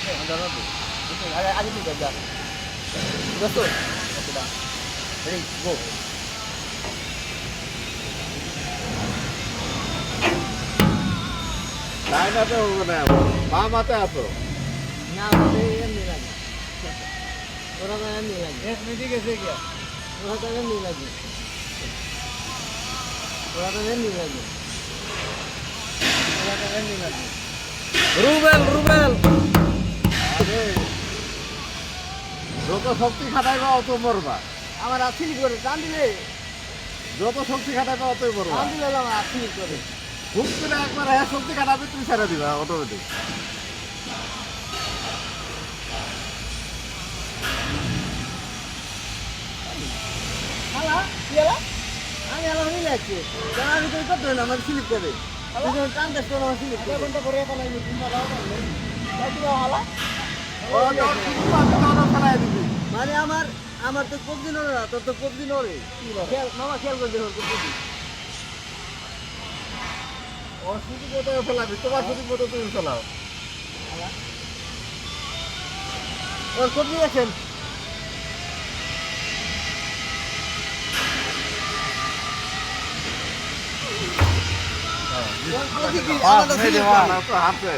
আগে তুই যা দোস্ত রেডি গো লাইনাতে হবে না বাম হাতে আসো না আমাদের এমনি লাগে ওরা তো এমনি লাগে মিটি গেছে গিয়া ওরা তো এমনি লাগে ওরা তো এমনি লাগে ওরা তো এমনি লাগে রুবেল রুবেল আরে যত শক্তি খাটাইবা অত মরবা আমার আছিলি করে টান দিলে যত শক্তি খাটাইবা অতই মরবা টান দিলে আমার আছিলি করে হুক করে একবার শক্তি খাটাবে তুমি ছেড়ে দিবা অটোমেটিক হালা কি হালা আমি হালা হয়ে যাচ্ছে কারণ আমি তো করতে না আমার স্লিপ করে তুই যখন টান দিস তোর আমার স্লিপ করে ঘন্টা করে পালাই তুমি হালা ও যখন শুরু পাবে তখন ফেলাই দিবি মানে আমার আমার তো কবজি নড়ে না তোর তো কবজি নড়ে খেয়াল মামা খেয়াল করে দেখো কবজি ও শুধু কোথায় ফেলাবি তোমার শুধু কোথায় তুমি ফেলাও ওর কবজি আছেন কবজি কি আমাদের স্লিপ হাতে